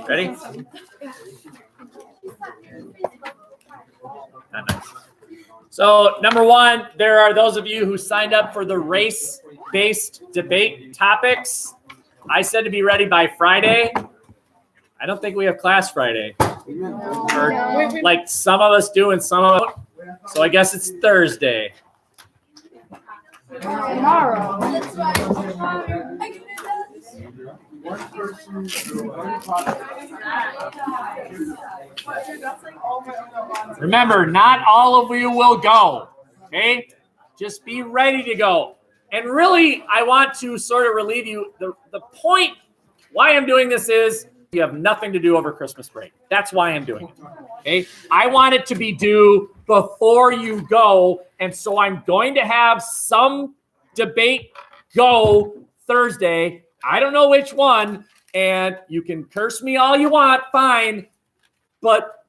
Ready? Not nice. So number one, there are those of you who signed up for the race-based debate topics. I said to be ready by Friday. I don't think we have class Friday. Or, like some of us do and some of us don't. So I guess it's Thursday. Tomorrow. Remember, not all of you will go, okay? Just be ready to go. And really, I want to sort of relieve you. The point why I'm doing this is you have nothing to do over Christmas break. That's why I'm doing it, okay? I want it to be due before you go, and so I'm going to have some debate go Thursday. I don't know which one, and you can curse me all you want, fine, but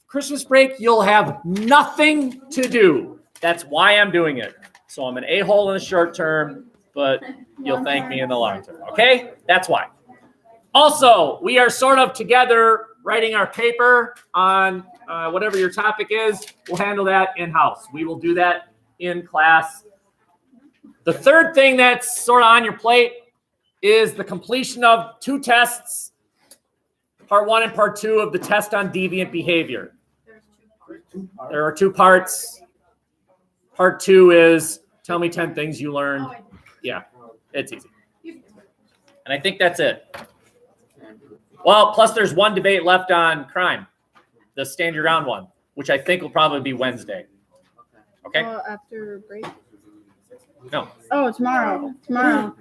Christmas break, you'll have nothing to do. That's why I'm doing it. So I'm an a-hole in the short term, but you'll thank me in the long term, okay? That's why. Also, we are sort of together writing our paper on whatever your topic is. We'll handle that in-house. We will do that in class. The third thing that's sort of on your plate is the completion of 2 tests, part 1 and part 2 of the test on deviant behavior. There are 2 parts. Part 2 is tell me 10 things you learned. Yeah, it's easy. And I think that's it. Well, plus there's 1 debate left on crime, the stand your ground one, which I think will probably be Wednesday. Okay? After break? No. Oh, tomorrow. Tomorrow.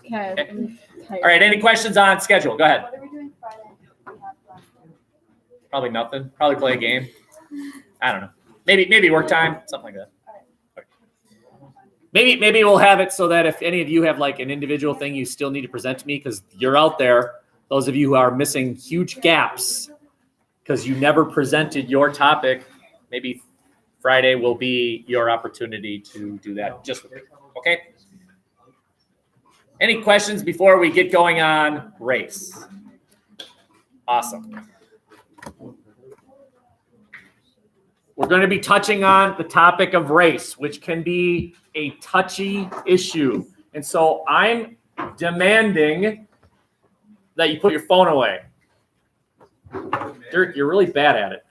Okay. All right, any questions on schedule? Go ahead. What are we doing Friday? Probably nothing. Probably play a game. I don't know. Maybe work time, something like that. Okay. Maybe we'll have it so that if any of you have like an individual thing you still need to present to me because you're out there, those of you who are missing huge gaps because you never presented your topic, maybe Friday will be your opportunity to do that just with me. Okay? Any questions before we get going on race? Awesome. We're going to be touching on the topic of race, which can be a touchy issue. And so I'm demanding that you put your phone away. Dirk, you're really bad at it.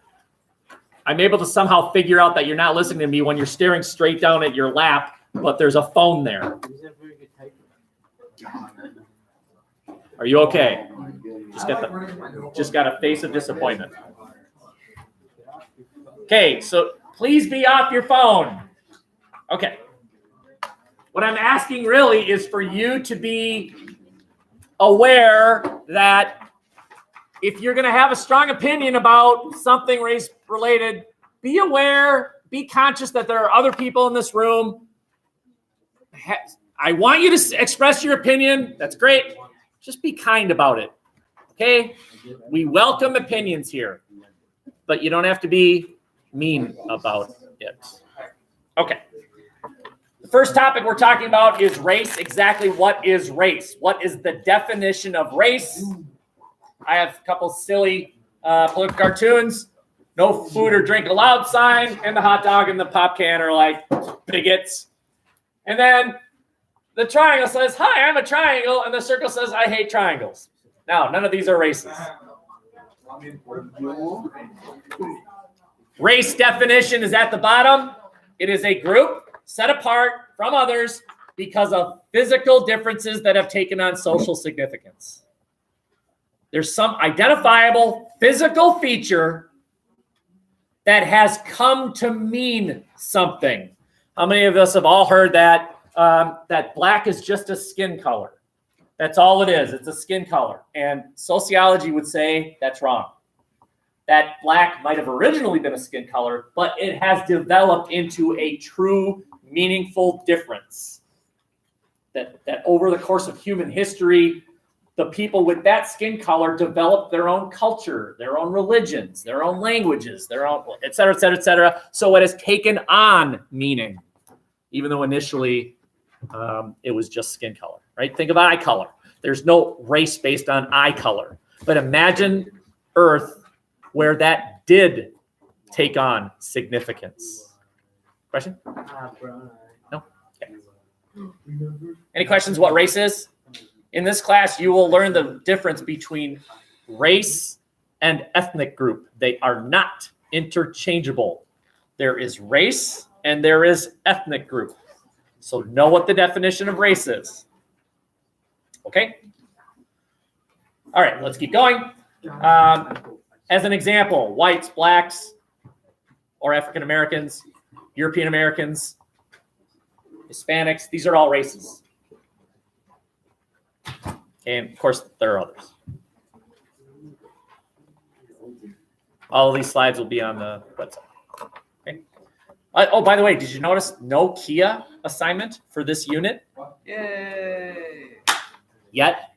I'm able to somehow figure out that you're not listening to me when you're staring straight down at your lap, but there's a phone there. Are you okay? Just got a face of disappointment. Okay, so please be off your phone. Okay. What I'm asking really is for you to be aware that if you're going to have a strong opinion about something race related, be aware, be conscious that there are other people in this room. I want you to express your opinion. That's great. Just be kind about it. Okay? We welcome opinions here, but you don't have to be mean about it. Okay. The first topic we're talking about is race. Exactly what is race? What is the definition of race? I have a couple silly political cartoons. No food or drink allowed sign, and the hot dog and the pop can are like bigots. And then the triangle says, hi, I'm a triangle, and the circle says, I hate triangles. Now, none of these are races. Race definition is at the bottom. It is a group set apart from others because of physical differences that have taken on social significance. There's some identifiable physical feature that has come to mean something. How many of us have all heard that that black is just a skin color? That's all it is. It's a skin color. And sociology would say that's wrong. That black might have originally been a skin color, but it has developed into a true, meaningful difference. That over the course of human history, the people with that skin color developed their own culture, their own religions, their own languages, their own, et cetera, et cetera, et cetera. So it has taken on meaning, even though initially it was just skin color, right? Think of eye color. There's no race based on eye color. But imagine Earth where that did take on significance. Question? No? Okay. Any questions what race is? In this class, you will learn the difference between race and ethnic group. They are not interchangeable. There is race and there is ethnic group. So know what the definition of race is. Okay? All right, let's keep going. As an example, whites, blacks, or African Americans, European Americans, Hispanics, these are all races. And of course, there are others. All of these slides will be on the website. Okay. Oh, by the way, did you notice no Kia assignment for this unit? Yay! Yet?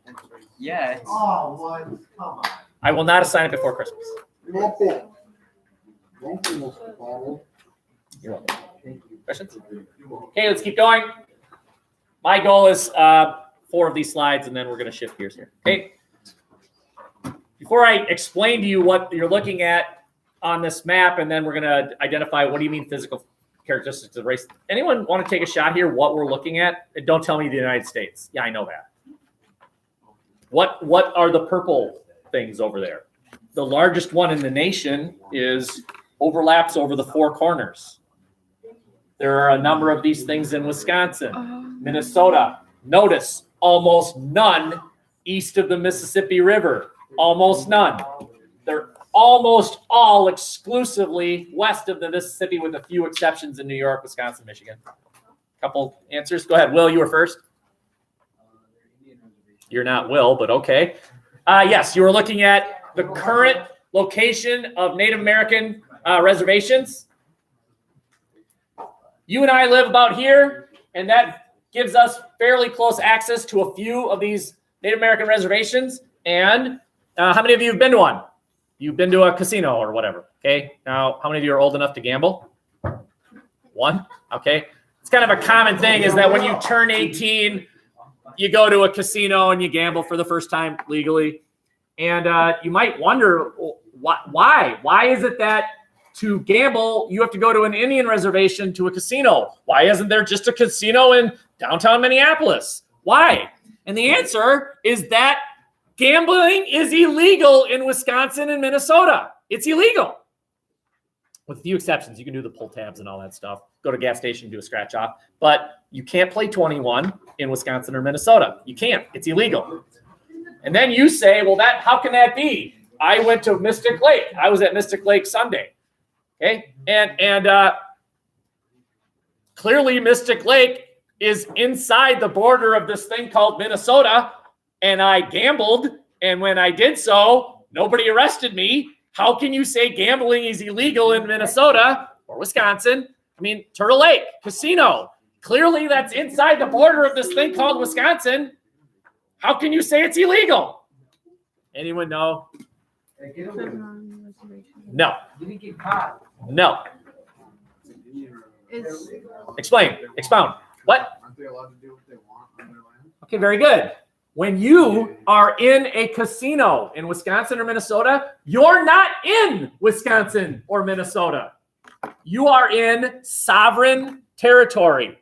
Yes. Oh, what? Come on. I will not assign it before Christmas. You're welcome. Questions? Okay, let's keep going. My goal is 4 of these slides, and then we're going to shift gears here. Okay. Before I explain to you what you're looking at on this map, and then we're going to identify what do you mean physical characteristics of race. Anyone want to take a shot here? What we're looking at? And don't tell me the United States. Yeah, I know that. What are the purple things over there? The largest one in the nation overlaps over the 4 corners. There are a number of these things in Wisconsin, Minnesota. Notice almost none east of the Mississippi River. Almost none. They're almost all exclusively west of the Mississippi, with a few exceptions in New York, Wisconsin, Michigan. Couple answers. Go ahead, Will. You were first. You're not Will, but okay. Yes, you were looking at the current location of Native American reservations. You and I live about here, and that gives us fairly close access to a few of these Native American reservations. And how many of you have been to one? You've been to a casino or whatever, okay? Now, how many of you are old enough to gamble? 1, okay? It's kind of a common thing is that when you turn 18, you go to a casino and you gamble for the first time legally. And you might wonder, why? Why is it that to gamble, you have to go to an Indian reservation to a casino? Why isn't there just a casino in downtown Minneapolis? Why? And the answer is that gambling is illegal in Wisconsin and Minnesota. It's illegal. With a few exceptions. You can do the pull tabs and all that stuff. Go to a gas station, do a scratch off. But you can't play 21 in Wisconsin or Minnesota. You can't. It's illegal. And then you say, well, how can that be? I went to Mystic Lake. I was at Mystic Lake Sunday. Okay? And clearly Mystic Lake is inside the border of this thing called Minnesota. And I gambled. And when I did so, nobody arrested me. How can you say gambling is illegal in Minnesota or Wisconsin? I mean, Turtle Lake, casino. Clearly that's inside the border of this thing called Wisconsin. How can you say it's illegal? Anyone know? No. You didn't get caught. No. Expound. What? Aren't they allowed to do what they want on their land? Okay, very good. When you are in a casino in Wisconsin or Minnesota, you're not in Wisconsin or Minnesota. You are in sovereign territory.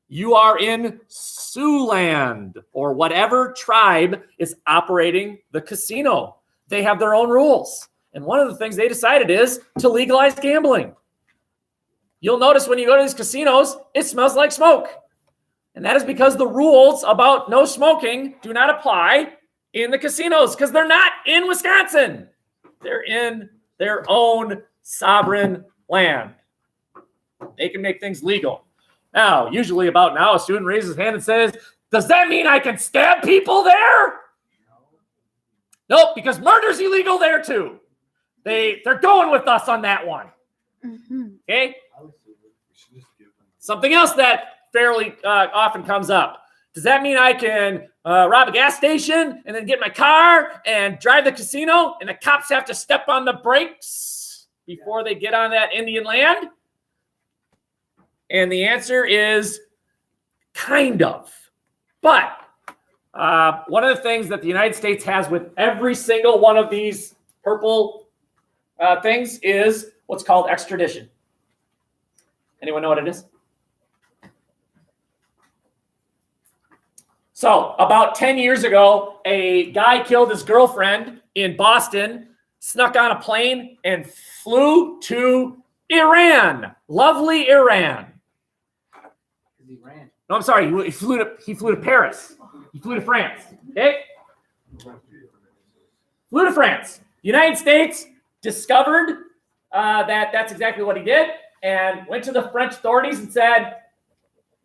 You are in Siouxland, or whatever tribe is operating the casino. They have their own rules. And one of the things they decided is to legalize gambling. You'll notice when you go to these casinos, it smells like smoke. And that is because the rules about no smoking do not apply in the casinos because they're not in Wisconsin. They're in their own sovereign land. They can make things legal. Now, usually about now, a student raises his hand and says, does that mean I can stab people there? Nope, because murder's illegal there too. They're going with us on that one. Okay? Something else that fairly often comes up. Does that mean I can rob a gas station and then get in my car and drive the casino and the cops have to step on the brakes before they get on that Indian land? And the answer is kind of. But One of the things that the United States has with every single one of these purple things is what's called extradition. Anyone know what it is? So about 10 years ago, a guy killed his girlfriend in Boston, snuck on a plane, and flew to Iran. Lovely Iran. He ran. No, I'm sorry. He flew to Paris. He flew to France. Okay? Flew to France. The United States discovered that that's exactly what he did and went to the French authorities and said,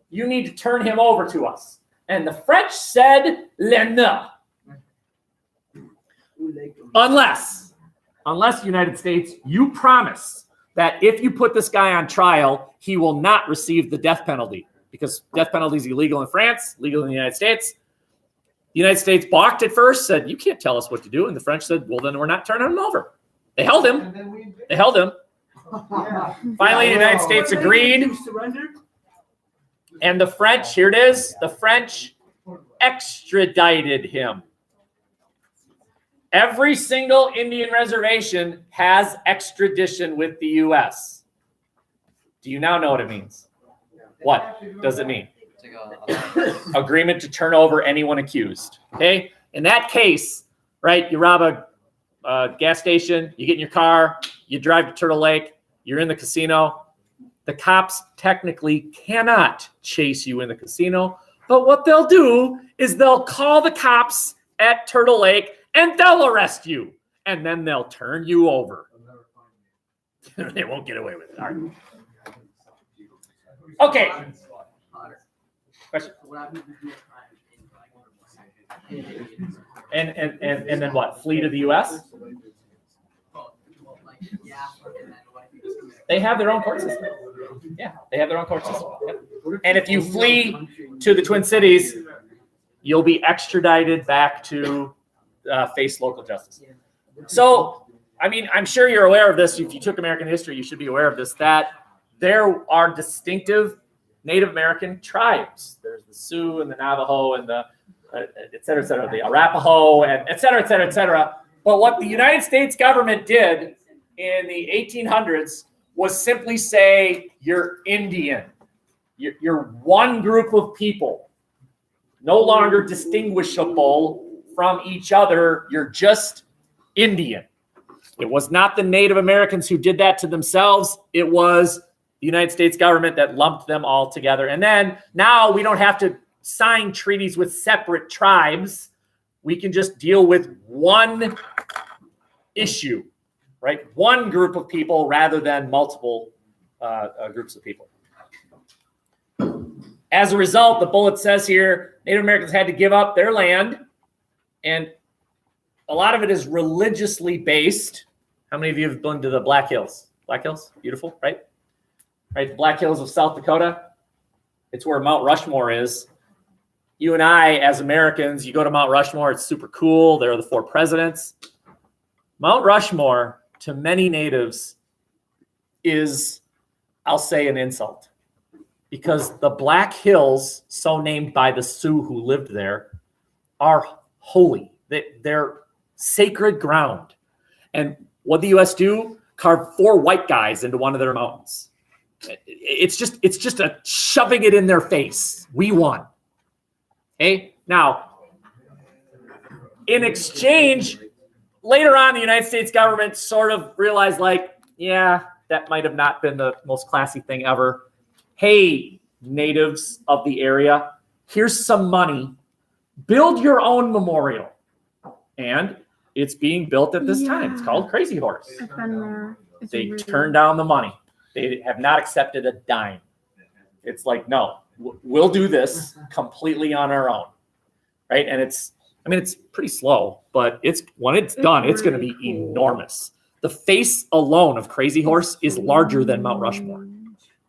you need to turn him over to us. And the French said, no. Unless, United States, you promise that if you put this guy on trial, he will not receive the death penalty, because death penalty is illegal in France, legal in the United States. The United States balked at first, said, you can't tell us what to do. And the French said, well, then we're not turning him over. They held him. Finally, the United States agreed. And the French, here it is, the French extradited him. Every single Indian reservation has extradition with the U.S. Do you now know what it means? What does it mean? Agreement to turn over anyone accused. Okay? In that case, right, you rob a gas station, you get in your car, you drive to Turtle Lake, you're in the casino. The cops technically cannot chase you in the casino, but what they'll do is they'll call the cops at Turtle Lake and they'll arrest you, and then they'll turn you over. They won't get away with it. All right. Okay. Question. And then what? Flee to the U.S.? They have their own court system. Yeah, they have their own court system. Yep. And if you flee to the Twin Cities, you'll be extradited back to face local justice. So, I mean, I'm sure you're aware of this. If you took American history, you should be aware of this, that there are distinctive Native American tribes. There's the Sioux and the Navajo and the et cetera, the Arapaho, and et cetera, et cetera, et cetera. But what the United States government did in the 1800s was simply say, you're Indian. You're one group of people, no longer distinguishable from each other. You're just Indian. It was not the Native Americans who did that to themselves. It was the United States government that lumped them all together. And then now we don't have to sign treaties with separate tribes. We can just deal with one issue, right? One group of people rather than multiple groups of people. As a result, the bullet says here, Native Americans had to give up their land, and a lot of it is religiously based. How many of you have been to the Black Hills? Black Hills, beautiful, right? Right, the Black Hills of South Dakota. It's where Mount Rushmore is. You and I, as Americans, you go to Mount Rushmore, it's super cool. There are the 4 presidents. Mount Rushmore, to many natives, is, I'll say, an insult. Because the Black Hills, so named by the Sioux who lived there, are holy. They're sacred ground. And what the U.S. do? Carve 4 white guys into one of their mountains. It's just a shoving it in their face. We won. Okay? Now, in exchange, later on, the United States government sort of realized, like, yeah, that might have not been the most classy thing ever. Hey, natives of the area, here's some money. Build your own memorial. And it's being built at this time. It's called Crazy Horse. I've been there. They turned down the money. They have not accepted a dime. It's like, no, we'll do this completely on our own, right? And it's pretty slow, but when it's done, it's going to be enormous. The face alone of Crazy Horse is larger than Mount Rushmore.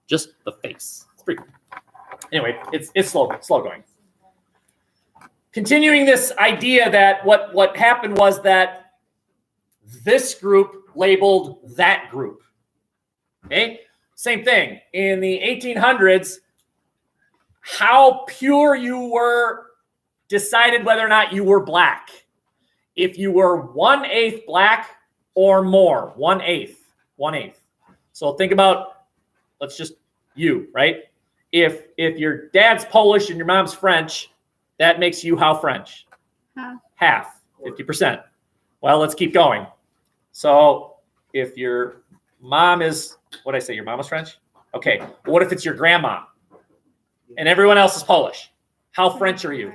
Just the face. It's pretty cool. Anyway, it's slow going. Continuing this idea that what happened was that this group labeled that group. Okay? Same thing. In the 1800s, how pure you were decided whether or not you were black. If you were 1/8 black or more, 1/8. So think about, let's just you, right? If your dad's Polish and your mom's French, that makes you how French? Half, 50%. Well, let's keep going. So if your mom is, what did I say, your mom was French? Okay, what if it's your grandma and everyone else is Polish? How French are you?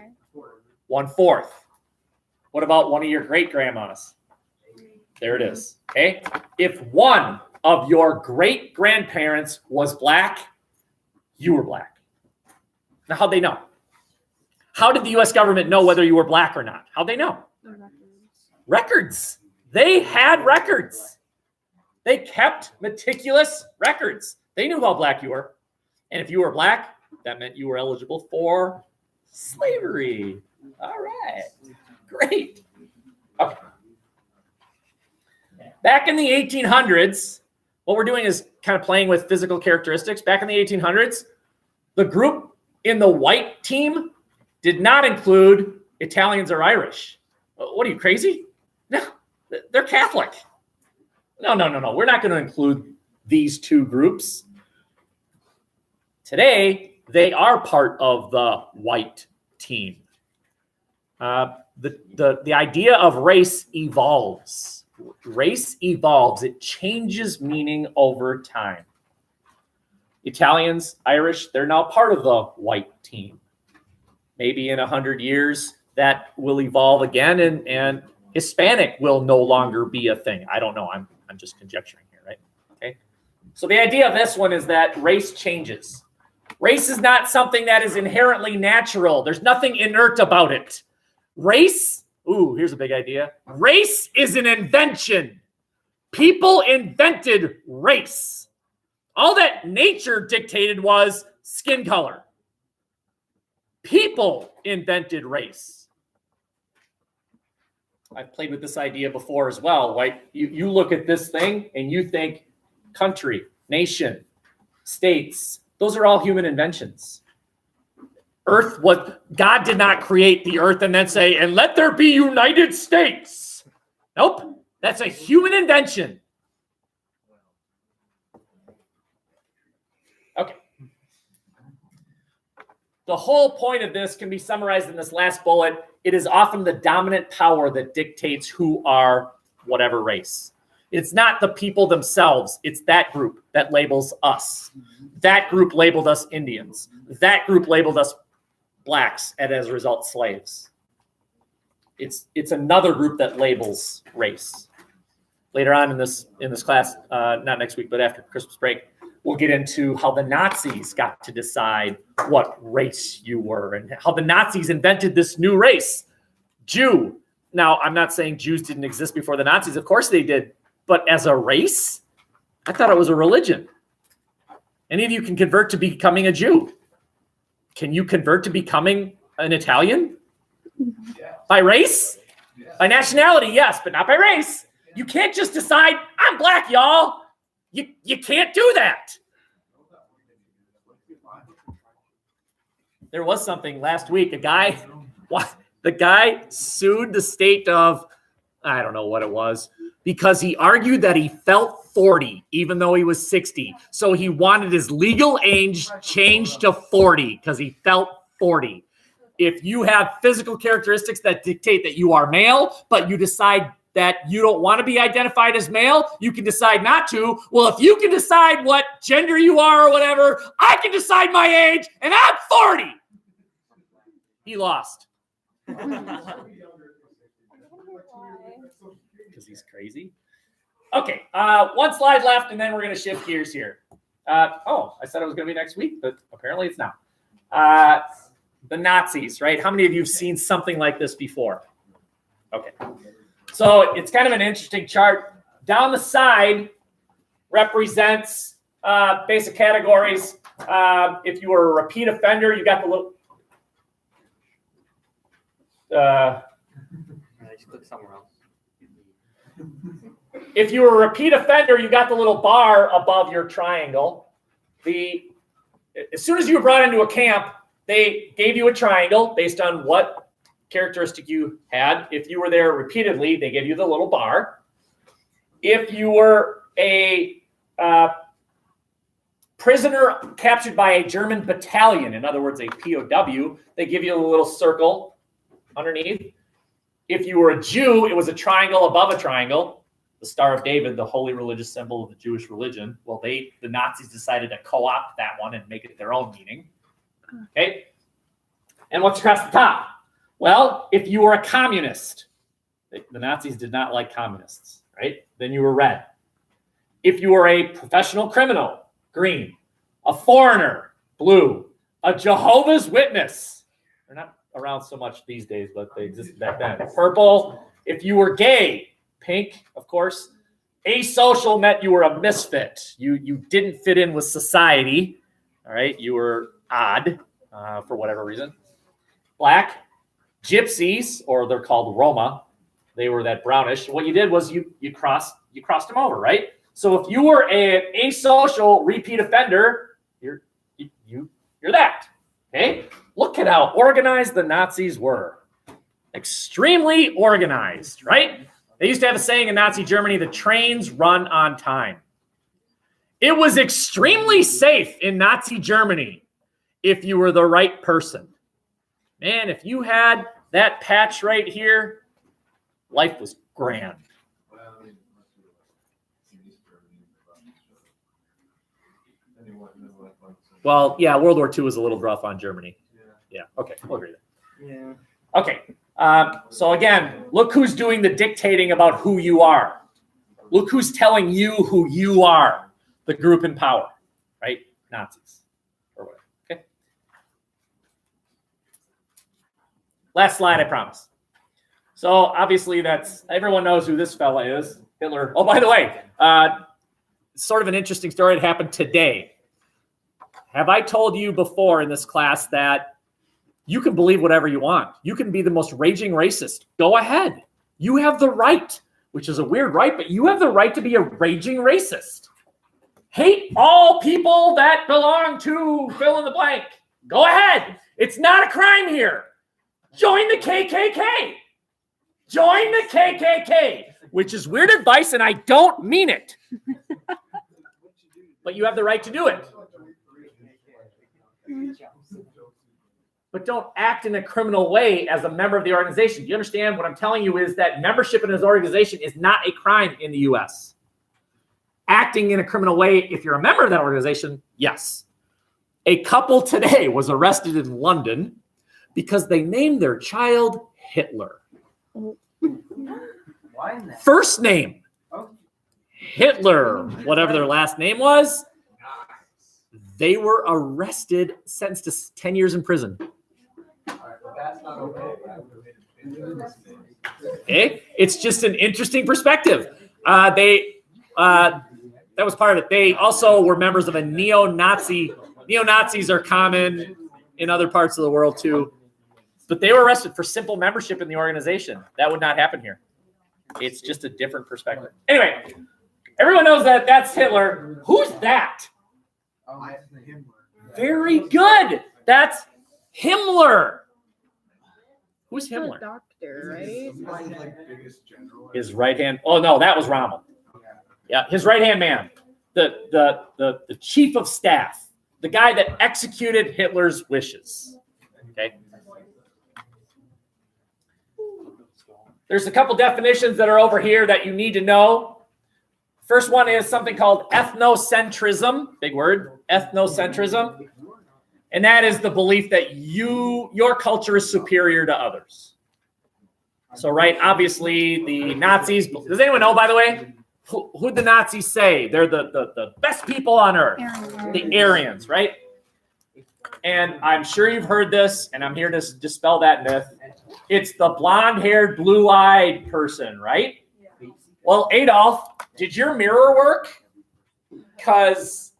1/4. What about one of your great grandmas? There it is. Okay. If one of your great grandparents was black, you were black. Now, how'd they know? How did the U.S. government know whether you were black or not? How'd they know? Records. They had records. They kept meticulous records. They knew how black you were. And if you were black, that meant you were eligible for slavery. All right. Great. Okay. Back in the 1800s, what we're doing is kind of playing with physical characteristics. Back in the 1800s, the group in the white team did not include Italians or Irish. What are you, crazy? No, they're Catholic. No. We're not going to include these two groups. Today, they are part of the white team. The idea of race evolves. Race evolves. It changes meaning over time. Italians, Irish, they're now part of the white team. Maybe in 100 years, that will evolve again, and Hispanic will no longer be a thing. I don't know. I'm just conjecturing here, right? Okay. So the idea of this one is that race changes. Race is not something that is inherently natural. There's nothing inert about it. Race, here's a big idea. Race is an invention. People invented race. All that nature dictated was skin color. People invented race. I've played with this idea before as well, right? You look at this thing and you think country, nation, states. Those are all human inventions. Earth was, God did not create the earth and then say, and let there be United States. Nope. That's a human invention. Okay. The whole point of this can be summarized in this last bullet. It is often the dominant power that dictates who are whatever race. It's not the people themselves. It's that group that labels us. That group labeled us Indians. That group labeled us blacks, and as a result, slaves. It's another group that labels race. Later on in this class, not next week, but after Christmas break, we'll get into how the Nazis got to decide what race you were and how the Nazis invented this new race, Jew. Now, I'm not saying Jews didn't exist before the Nazis. Of course they did. But as a race, I thought it was a religion. Any of you can convert to becoming a Jew. Can you convert to becoming an Italian? Yeah. By race? Yeah. By nationality, yes, but not by race. You can't just decide, I'm black, y'all. You can't do that. There was something last week. The guy sued the state of, I don't know what it was, because he argued that he felt 40, even though he was 60. So he wanted his legal age changed to 40 because he felt 40. If you have physical characteristics that dictate that you are male, but you decide that you don't want to be identified as male, you can decide not to. Well, if you can decide what gender you are or whatever, I can decide my age, and I'm 40. He lost. Because he's crazy. Okay, one slide left, and then we're going to shift gears here. I said it was going to be next week, but apparently it's not. The Nazis, right? How many of you have seen something like this before? Okay. So it's kind of an interesting chart. Down the side represents basic categories. If you were a repeat offender, you got the little... Just click somewhere else. If you were a repeat offender, you got the little bar above your triangle. As soon as you were brought into a camp, they gave you a triangle based on what characteristic you had. If you were there repeatedly, they give you the little bar. If you were a prisoner captured by a German battalion, in other words, a POW, they give you a little circle underneath. If you were a Jew, it was a triangle above a triangle. The Star of David, the holy religious symbol of the Jewish religion. Well, the Nazis decided to co-opt that one and make it their own meaning. Okay? And what's across the top? Well, if you were a communist, the Nazis did not like communists, right? Then you were red. If you were a professional criminal, green. A foreigner, blue. A Jehovah's Witness. They're not around so much these days, but they existed back then. Purple. If you were gay, pink, of course. Asocial meant you were a misfit. You didn't fit in with society. All right, you were odd for whatever reason. Black, gypsies, or they're called Roma. They were that brownish. What you did was you crossed them over, right? So if you were an asocial repeat offender, you're that. Okay? Look at how organized the Nazis were. Extremely organized, right? They used to have a saying in Nazi Germany, the trains run on time. It was extremely safe in Nazi Germany if you were the right person. Man, if you had that patch right here, life was grand. Well, yeah, World War II was a little rough on Germany. Yeah, okay, we'll agree there. Yeah. Okay, so again, look who's doing the dictating about who you are. Look who's telling you who you are, the group in power, right? Nazis, or whatever, okay? Last slide, I promise. So obviously everyone knows who this fella is, Hitler. Oh, by the way, sort of an interesting story that happened today. Have I told you before in this class that you can believe whatever you want? You can be the most raging racist. Go ahead. You have the right, which is a weird right, but you have the right to be a raging racist. Hate all people that belong to fill in the blank. Go ahead. It's not a crime here. Join the KKK. Join the KKK, which is weird advice, and I don't mean it. But you have the right to do it. But don't act in a criminal way as a member of the organization. Do you understand? What I'm telling you is that membership in this organization is not a crime in the U.S. Acting in a criminal way, if you're a member of that organization, yes. A couple today was arrested in London because they named their child Hitler. Why in that? First name, Hitler, whatever their last name was. They were arrested, sentenced to 10 years in prison. That's not okay. Okay, it's just an interesting perspective. That was part of it. They also were members of a neo-Nazi. Neo-Nazis are common in other parts of the world too. But they were arrested for simple membership in the organization. That would not happen here. It's just a different perspective. Anyway, everyone knows that that's Hitler. Who's that? Very good. That's Himmler. Who's The Himmler? doctor, right? His right hand. Oh no, that was Rommel. Yeah, his right hand man, the chief of staff, the guy that executed Hitler's wishes. Okay. There's a couple definitions that are over here that you need to know. First one is something called ethnocentrism. Big word, ethnocentrism. And that is the belief that your culture is superior to others. So, right, obviously the Nazis, does anyone know, by the way, who'd the Nazis say? They're the best people on earth. The Aryans, right? And I'm sure you've heard this, and I'm here to dispel that myth. It's the blonde-haired, blue-eyed person, right? Well, Adolf, did your mirror work? Because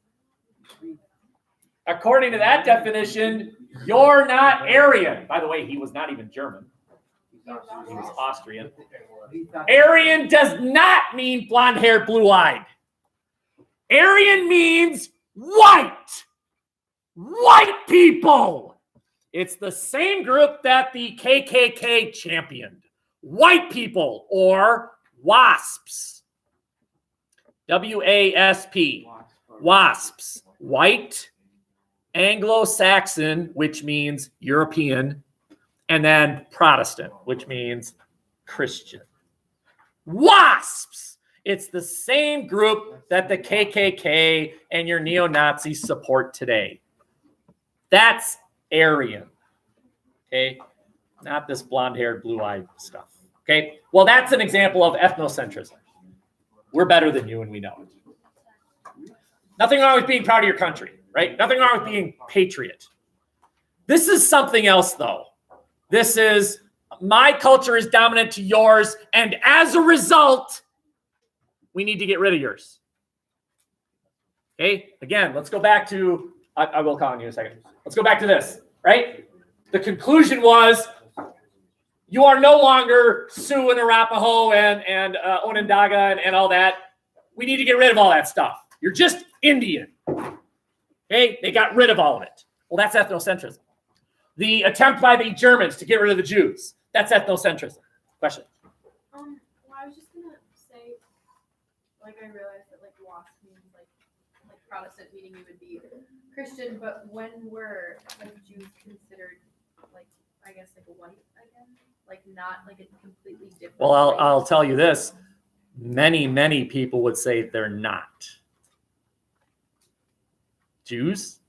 according to that definition, you're not Aryan. By the way, he was not even German. He was Austrian. Aryan does not mean blonde-haired, blue-eyed. Aryan means white. White people. It's the same group that the KKK championed. White people, or WASPs. W-A-S-P. WASPs. White, Anglo-Saxon, which means European, and then Protestant, which means Christian. WASPs. It's the same group that the KKK and your neo-Nazis support today. That's Aryan. Okay? Not this blonde-haired, blue-eyed stuff. Okay? Well, that's an example of ethnocentrism. We're better than you, and we know it. Nothing wrong with being proud of your country, right? Nothing wrong with being patriot. This is something else, though. This is, my culture is dominant to yours, and as a result, we need to get rid of yours. Okay? Again, let's go back to, I will call on you in a second. Let's go back to this, right? The conclusion was, you are no longer Sioux and Arapaho and Onondaga and all that. We need to get rid of all that stuff. You're just Indian. Okay? They got rid of all of it. Well, that's ethnocentrism. The attempt by the Germans to get rid of the Jews, that's ethnocentrism. Question? Well, I was just gonna say, like, I realized that, like, WASP means, like Protestant, meaning you would be Christian, but when were, like, Jews considered, like, I guess, like, a white again? Like, not, like, a completely different Well, race? I'll tell you this. Many people would say they're not. Jews?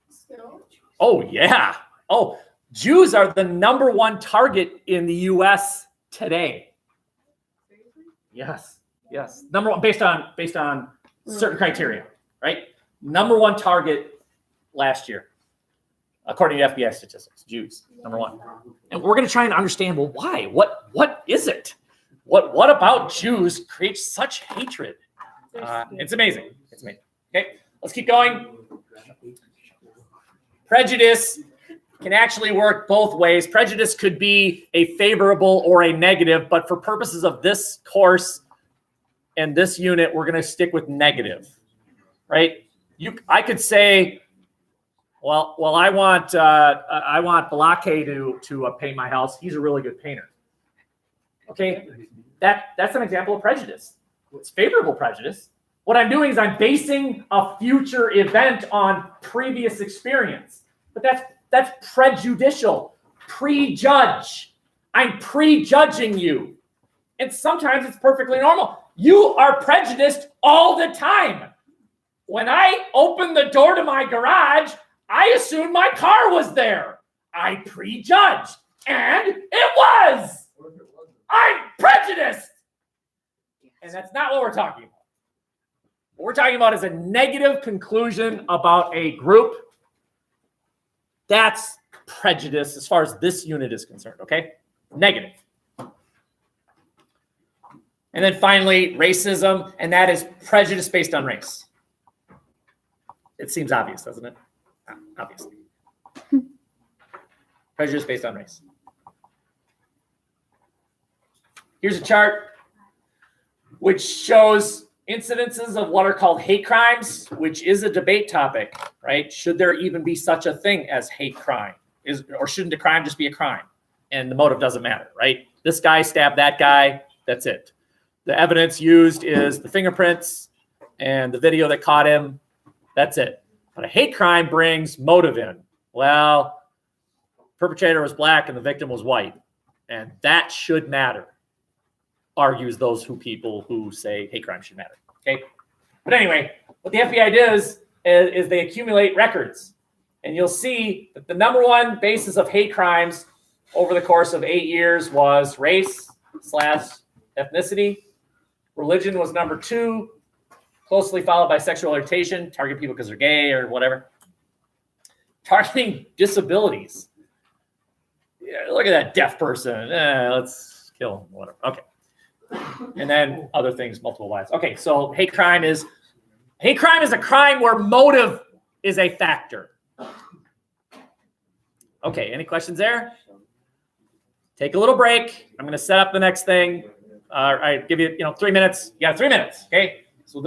Still? Oh, yeah. Oh, Jews are the number one target in the U.S. today. Seriously? Yes. Number one, based on certain criteria, right? Number one target last year, according to FBI statistics. Jews, number one. And we're going to try and understand, well, why? What is it? What about Jews creates such hatred? It's amazing. It's amazing. Okay, let's keep going. Prejudice can actually work both ways. Prejudice could be a favorable or a negative, but for purposes of this course and this unit, we're going to stick with negative, right? I could say, well, I want Balake to paint my house. He's a really good painter. Okay, that's an example of prejudice. It's favorable prejudice. What I'm doing is I'm basing a future event on previous experience, but that's prejudicial. Prejudge. I'm prejudging you, and sometimes it's perfectly normal. You are prejudiced all the time. When I open the door to my garage, I assumed my car was there. I prejudged, and it was. I'm prejudiced. And that's not what we're talking about. What we're talking about is a negative conclusion about a group. That's prejudice as far as this unit is concerned, okay? Negative. And then finally, racism, and that is prejudice based on race. It seems obvious, doesn't it? Obviously. Prejudice based on race. Here's a chart which shows incidences of what are called hate crimes, which is a debate topic, right? Should there even be such a thing as hate crime? Or shouldn't a crime just be a crime? And the motive doesn't matter, right? This guy stabbed that guy, that's it. The evidence used is the fingerprints and the video that caught him, that's it. But a hate crime brings motive in. Well, perpetrator was black and the victim was white, and that should matter, argues those people who say hate crime should matter. Okay, but anyway, what the FBI does is they accumulate records, and you'll see that the number one basis of hate crimes over the course of 8 years was race/ethnicity. Religion was number 2, closely followed by sexual orientation, target people because they're gay or whatever. Targeting disabilities. Yeah, look at that deaf person. Let's kill him, whatever. Okay. And then other things, multiple wives. Okay, so hate crime is a crime where motive is a factor. Okay, any questions there? Take a little break. I'm going to set up the next thing. I give you 3 minutes. You got 3 minutes. Okay. So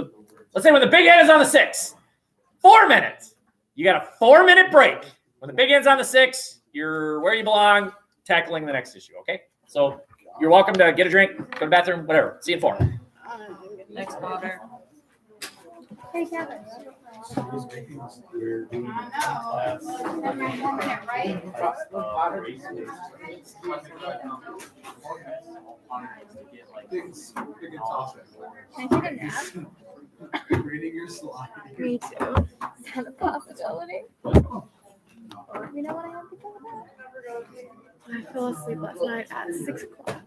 let's say when the big end is on the 6, 4 minutes. You got a 4-minute break. When the big end's on the 6, you're where you belong, tackling the next issue. Okay. So you're welcome to get a drink, go to the bathroom, whatever. See you in 4. Next water. Hey, Kevin. It's tough. Can I take a nap? Reading your slide. Me too. Is that a possibility? You know what I have to go about? I fell asleep last night at 6 o'clock.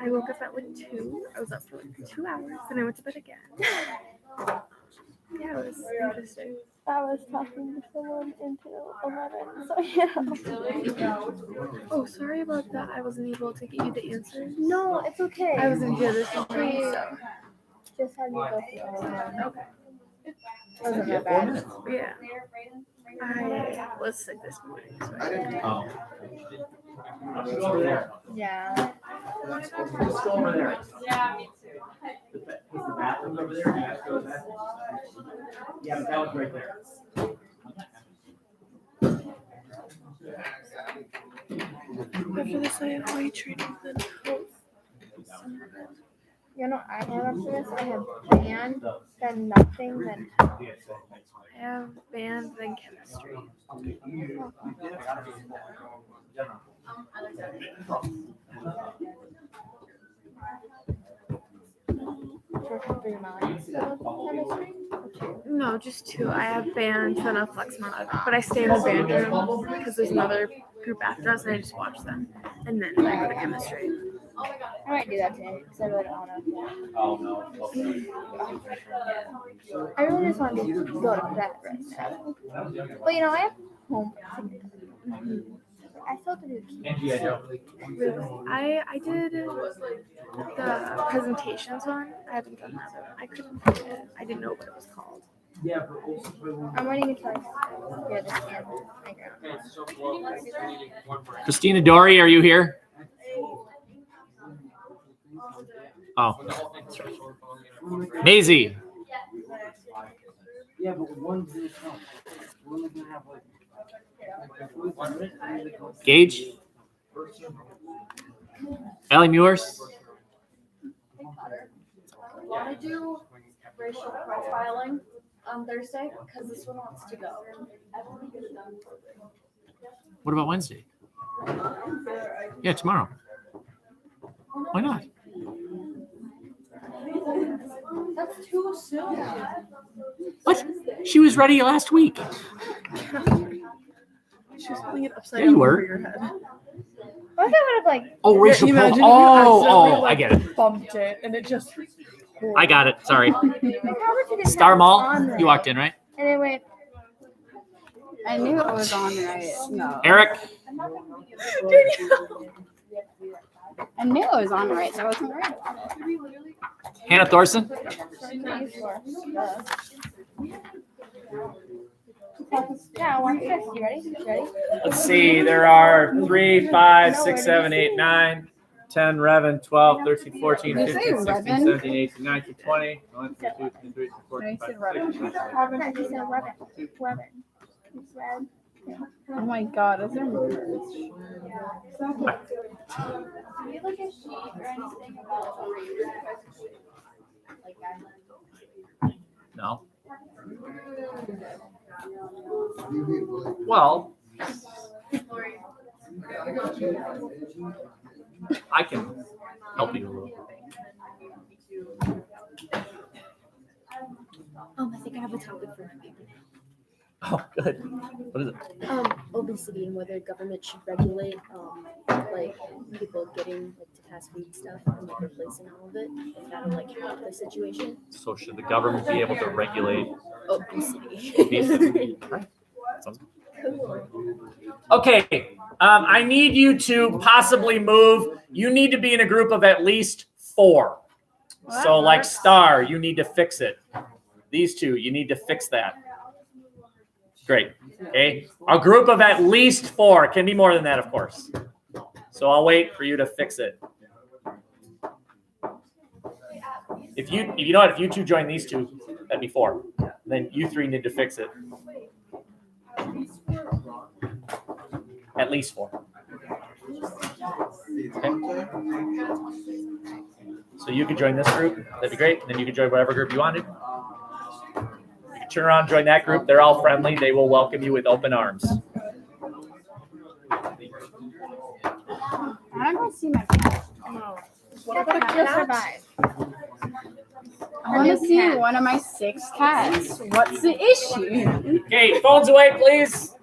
I woke up at like 2. I was up for like 2 hours, and I went to bed again. Yeah, it was interesting. I was talking to someone until 11, so yeah. Oh, sorry about that. I wasn't able to get you the answers. No, it's okay. I was in the other thing, so. Just had you go through all of them. Okay. Wasn't that bad. Yeah. I was sick this morning, so I didn't. Oh. Yeah. Let's go over there. Yeah, me too. Is the bathroom over there? Yeah, but that was right there. After this, I have weight training then. You know, I have after this, I have band, then nothing, then I have band, then chemistry. for 3 months of chemistry. No, just 2. I have band, then a flex mod, but I stay in the band room because there's another group after us, and I just watch them. And then I go to chemistry. I might do that today because I really don't want to. Oh, no. I really just want to go to bed right now. But you know, I have homework. I still have to do the Really? I did the presentations one. I haven't done that one. I couldn't find it. I didn't know what it was called. I'm waiting to try to get this in my ground. Christina Dory, are you here? Oh. Maisie. Yeah, but one gonna count. We're only gonna have like. Gage. Allie Muers. Want to do racial profiling on Thursday? Because this one wants to go. I've only get it done for What about Wednesday? Yeah, tomorrow. Why not? That's too soon. What? She was ready last week. She was holding it upside Yeah, you down were. over your head. What if I would have like Oh, racial Imagine if you Oh, accidentally, I get it. Bumped it, and it just. I got it. Sorry. like how would you just Star have it Mall. on there? You walked in, right? And it went. I knew it was on right. No. Eric. I knew it was on right, so I wasn't right. Hannah Thorson. Yeah, 150. You ready? You ready? Let's see. There are 3, 5, 6, 7, 8, 9, 10, 11, 12, 13, 14, Did you say 15, 16, Revan? 17, 18, 19, 20. 1, 2, 3, 4, No, you 5, said 6, Revan. 7, 8, 9. I just said weapon. Weapon. It's red. Oh my god, is there merch? Do you like a sheet or anything about the reader? Like guidelines? No. Well, I can help you a little. I think I have a topic for you. Oh, good. What is it? Obesity and whether government should regulate, like people getting like to fast food stuff and like replacing all of it, if that'll like help the situation. So should the government be able to regulate Obesity. obesity? Right. Sounds good. Okay. I need you to possibly move. You need to be in a group of at least 4. So like Star, you need to fix it. These 2, you need to fix that. Great. Okay. A group of at least 4. Can be more than that, of course. So I'll wait for you to fix it. If you 2 join these 2, that'd be 4. Then you 3 need to fix it. At least 4. Okay. So you could join this group. That'd be great. And then you could join whatever group you wanted. You can turn around, join that group. They're all friendly. They will welcome you with open arms. I don't go see my cat. What about a cat? I want to see one of my 6 cats. What's the issue? Okay, phones away, please.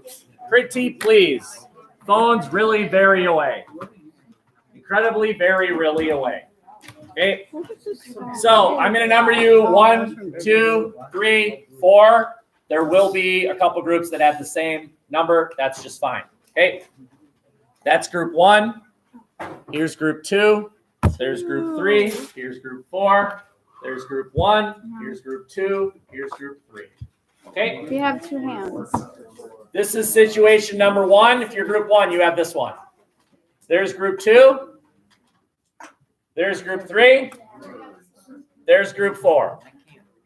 Pretty please. Phones really very away. Incredibly very really away. Okay. So I'm going to number you 1, 2, 3, 4. There will be a couple groups that have the same number. That's just fine. Okay. That's group 1. Here's group 2. There's group 3. Here's group 4. There's group 1. Here's group 2. Here's group 3. Okay. You have 2 hands. This is situation number 1. If you're group 1, you have this one. There's group 2. There's group 3. There's group 4.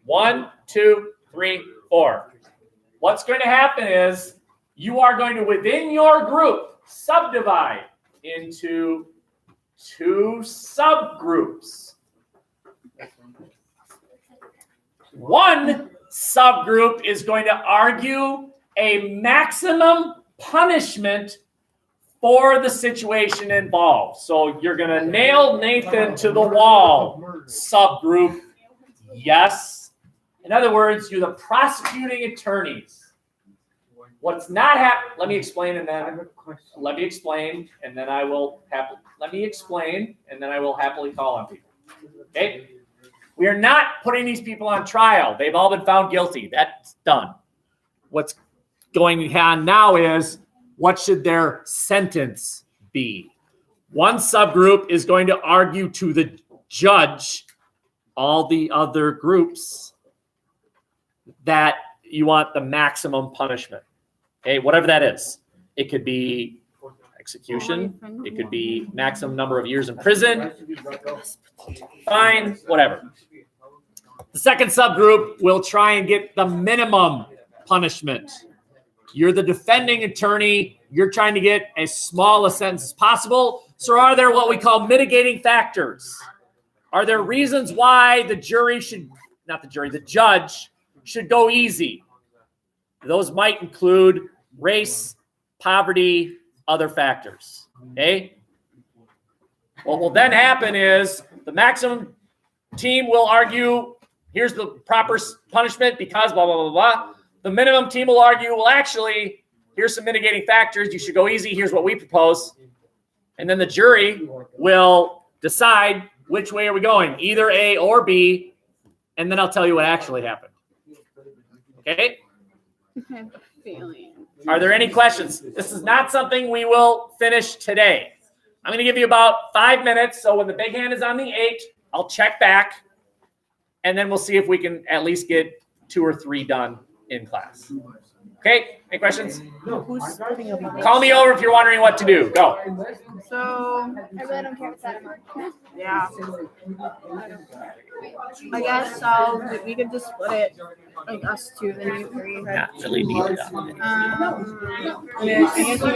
1, 2, 3, 4. What's going to happen is you are going to, within your group, subdivide into 2 subgroups. One subgroup is going to argue a maximum punishment for the situation involved. So you're going to nail Nathan to the wall, subgroup. Yes. In other words, you're the prosecuting attorneys. What's not happening, let me explain and then let me explain and then I will happily call on people. Okay? We are not putting these people on trial. They've all been found guilty. That's done. What's going on now is, what should their sentence be? One subgroup is going to argue to the judge, all the other groups, that you want the maximum punishment. Okay, whatever that is. It could be execution. It could be maximum number of years in prison. Fine, whatever. The second subgroup will try and get the minimum punishment. You're the defending attorney. You're trying to get as small a sentence as possible. So are there what we call mitigating factors? Are there reasons why the judge should go easy? Those might include race, poverty, other factors. Okay? What will then happen is the maximum team will argue, here's the proper punishment because blah, blah, blah, blah. The minimum team will argue, well, actually, here's some mitigating factors. You should go easy. Here's what we propose. And then the jury will decide which way are we going, either A or B. And then I'll tell you what actually happened. Okay? I have a feeling. Are there any questions? This is not something we will finish today. I'm going to give you about 5 minutes. So when the big hand is on the 8, I'll check back. And then we'll see if we can at least get 2 or 3 done in class. Okay? Any questions? Call me over if you're wondering what to do. Go. So, I really don't care if it's out of mark. yeah. I guess we could just split it, like us 2, then you 3. Not really needed. I guess we could go